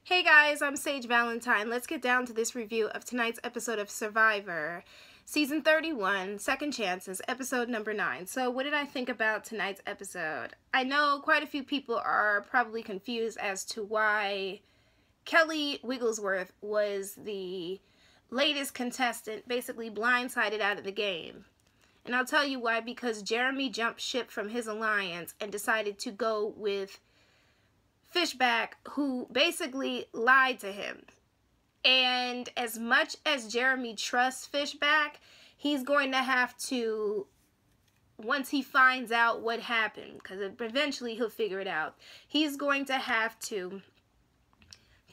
Hey guys, I'm Sage Valentine. Let's get down to this review of tonight's episode of Survivor, Season 31, Second Chances, episode number 9. So what did I think about tonight's episode? I know quite a few people are probably confused as to why Kelly Wigglesworth was the latest contestant, basically blindsided out of the game. And I'll tell you why, because Jeremy jumped ship from his alliance and decided to go with Fishback, who basically lied to him. And as much as Jeremy trusts Fishback, he's going to have to, once he finds out what happened, because eventually he'll figure it out, he's going to have to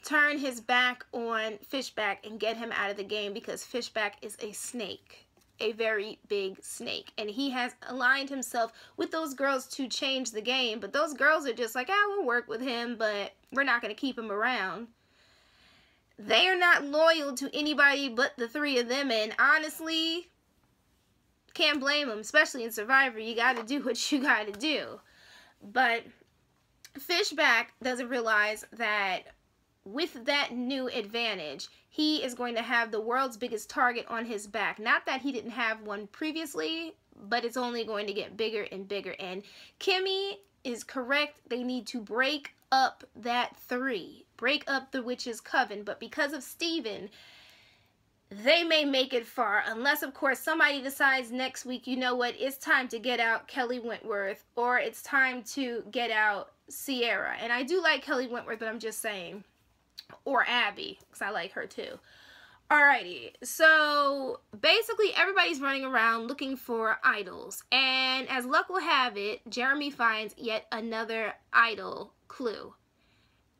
turn his back on Fishback and get him out of the game, because Fishback is a snake. A very big snake, and he has aligned himself with those girls to change the game, but those girls are just like, we'll work with him, but we're not going to keep him around. They are not loyal to anybody but the three of them, and honestly, can't blame them, especially in Survivor. You got to do what you got to do. But Fishback doesn't realize that with that new advantage, he is going to have the world's biggest target on his back. Not that he didn't have one previously, but it's only going to get bigger and bigger. And Kimmy is correct. They need to break up that three. Break up the witch's coven. But because of Steven, they may make it far. Unless, of course, somebody decides next week, you know what, it's time to get out Kelly Wentworth. Or it's time to get out Sierra. And I do like Kelly Wentworth, but I'm just saying. Or Abby, because I like her too. Alrighty, so basically everybody's running around looking for idols. And as luck will have it, Jeremy finds yet another idol clue.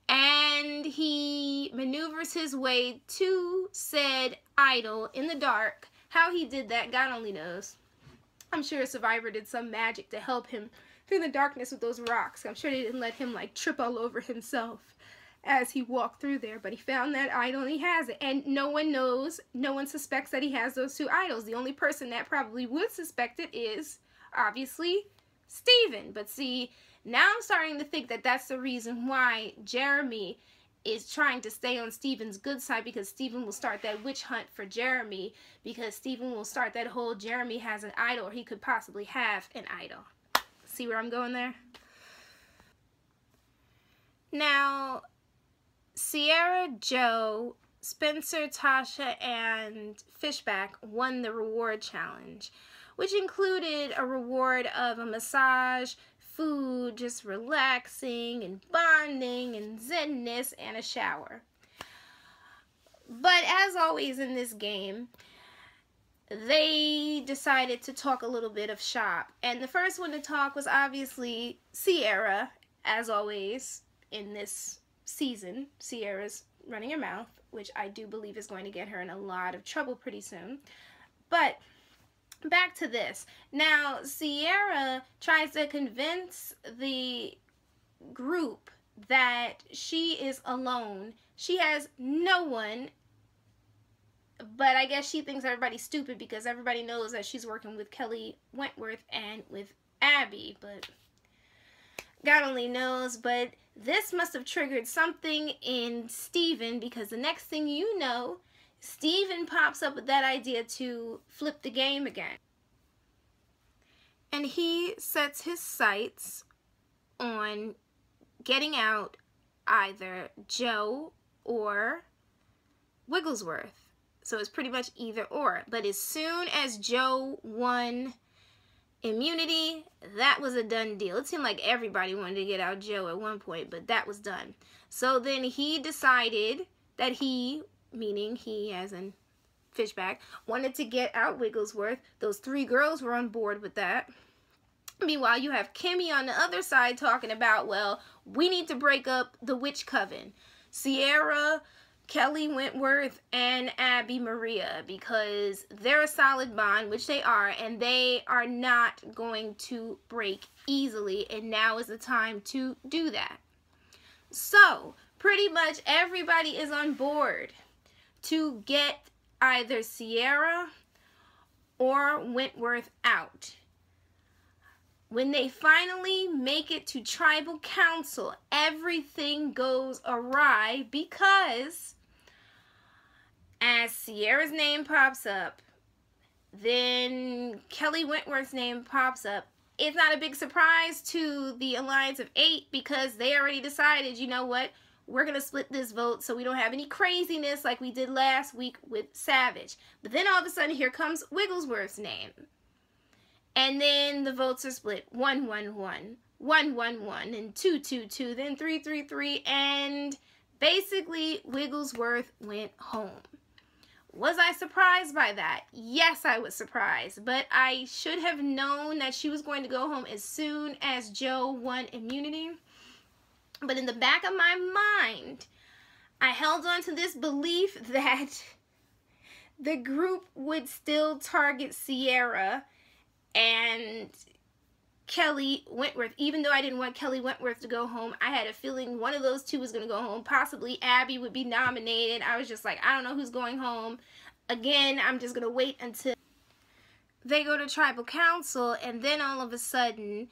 And he maneuvers his way to said idol in the dark. How he did that, God only knows. I'm sure Survivor did some magic to help him through the darkness with those rocks. I'm sure they didn't let him like trip all over himself as he walked through there, but he found that idol and he has it, and no one knows, no one suspects that he has those two idols. The only person that probably would suspect it is obviously Steven. But see, now I'm starting to think that that's the reason why Jeremy is trying to stay on Steven's good side, because Steven will start that witch hunt for Jeremy, because Steven will start that whole Jeremy has an idol, or he could possibly have an idol. See where I'm going there? Now, Sierra, Joe, Spencer, Tasha, and Fishback won the reward challenge, which included a reward of a massage, food, just relaxing and bonding and zenness, and a shower. But as always in this game, they decided to talk a little bit of shop. And the first one to talk was obviously Sierra, as always in this season. Sierra's running her mouth, which I do believe is going to get her in a lot of trouble pretty soon. But back to this. Now, Sierra tries to convince the group that she is alone. She has no one, but I guess she thinks everybody's stupid because everybody knows that she's working with Kelly Wentworth and with Abby, but God only knows. But this must have triggered something in Steven, because the next thing you know, Steven pops up with that idea to flip the game again. And he sets his sights on getting out either Joe or Wigglesworth. So it's pretty much either or. But as soon as Joe won immunity, that was a done deal. It seemed like everybody wanted to get out Joe at one point, but that was done. So then he decided that he, meaning he as in Fishback, wanted to get out Wigglesworth. Those three girls were on board with that. Meanwhile, you have Kimmy on the other side talking about, well, we need to break up the witch coven. Sierra, Kelly Wentworth, and Abby Maria, because they're a solid bond, which they are, and they are not going to break easily, and now is the time to do that. So, pretty much everybody is on board to get either Sierra or Wentworth out. when they finally make it to tribal council, everything goes awry because as Sierra's name pops up, then Kelly Wentworth's name pops up. It's not a big surprise to the Alliance of 8 because they already decided, you know what, we're going to split this vote so we don't have any craziness like we did last week with Savage. But then all of a sudden here comes Wigglesworth's name. And then the votes are split 1-1-1, 1-1-1, and 2-2-2, then 3-3-3, and basically Wigglesworth went home. Was I surprised by that? Yes, I was surprised, but I should have known that she was going to go home as soon as Joe won immunity. But in the back of my mind, I held on to this belief that the group would still target Sierra and Kelly Wentworth. Even though I didn't want Kelly Wentworth to go home, I had a feeling one of those two was going to go home. Possibly Abby would be nominated. I was just like, I don't know who's going home. Again, I'm just going to wait until they go to tribal council, and then all of a sudden,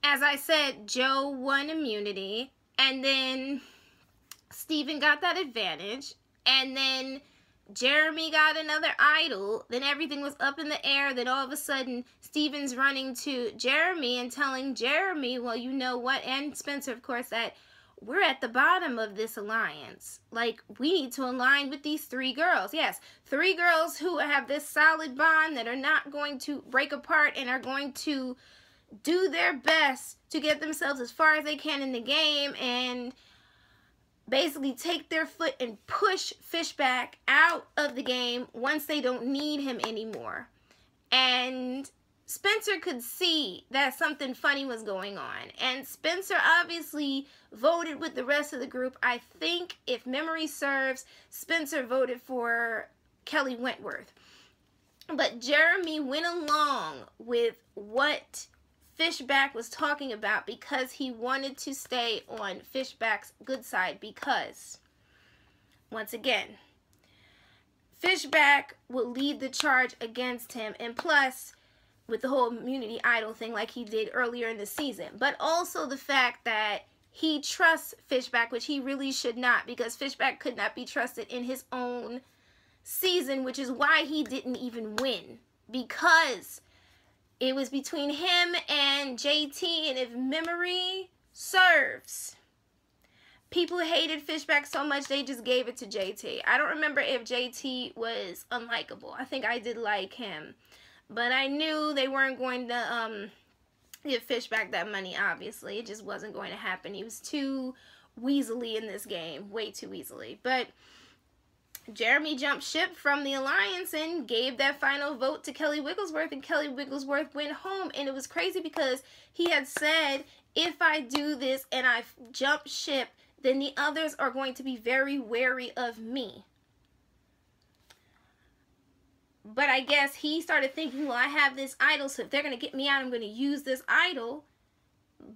as I said, Joe won immunity, and then Steven got that advantage, and then Jeremy got another idol. Then everything was up in the air. Then all of a sudden, Steven's running to Jeremy and telling Jeremy, well, you know what, and Spencer, of course, that we're at the bottom of this alliance. Like, we need to align with these 3 girls. Yes, 3 girls who have this solid bond that are not going to break apart and are going to do their best to get themselves as far as they can in the game and basically take their foot and push Fishback out of the game once they don't need him anymore. And Spencer could see that something funny was going on. And Spencer obviously voted with the rest of the group. I think, if memory serves, Spencer voted for Kelly Wentworth. But Jeremy went along with what Fishback was talking about because he wanted to stay on Fishback's good side because, once again, Fishback will lead the charge against him, and plus, with the whole immunity idol thing like he did earlier in the season, but also the fact that he trusts Fishback, which he really should not, because Fishback could not be trusted in his own season, which is why he didn't even win, because it was between him and JT, and if memory serves, people hated Fishback so much they just gave it to JT. I don't remember if JT was unlikable. I think I did like him. But I knew they weren't going to give Fishback that money, obviously. It just wasn't going to happen. He was too weaselly in this game. Way too weaselly. But Jeremy jumped ship from the alliance and gave that final vote to Kelly Wigglesworth, and Kelly Wigglesworth went home. And it was crazy because he had said, if I do this and I jump ship, then the others are going to be very wary of me. But I guess he started thinking, well, I have this idol, so if they're going to get me out, I'm going to use this idol.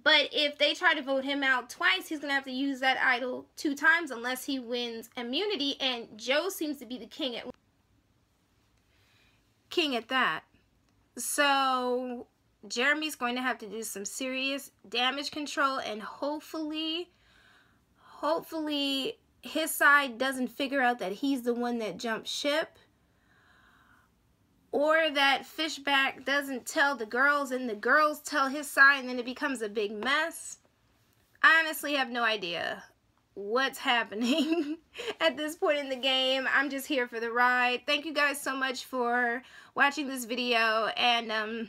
But if they try to vote him out twice, he's going to have to use that idol 2 times unless he wins immunity. And Joe seems to be the king at that. So Jeremy's going to have to do some serious damage control, and hopefully his side doesn't figure out that he's the one that jumped ship. Or that Fishback doesn't tell the girls and the girls tell his side and then it becomes a big mess. I honestly have no idea what's happening at this point in the game. I'm just here for the ride. Thank you guys so much for watching this video, and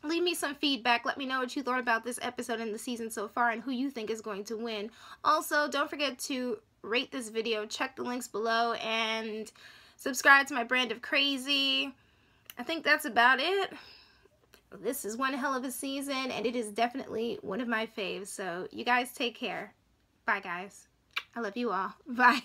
leave me some feedback. Let me know what you thought about this episode and the season so far and who you think is going to win. Also, don't forget to rate this video, check the links below, and subscribe to my brand of crazy. I think that's about it. This is one hell of a season, and it is definitely one of my faves. So you guys take care. Bye, guys. I love you all. Bye.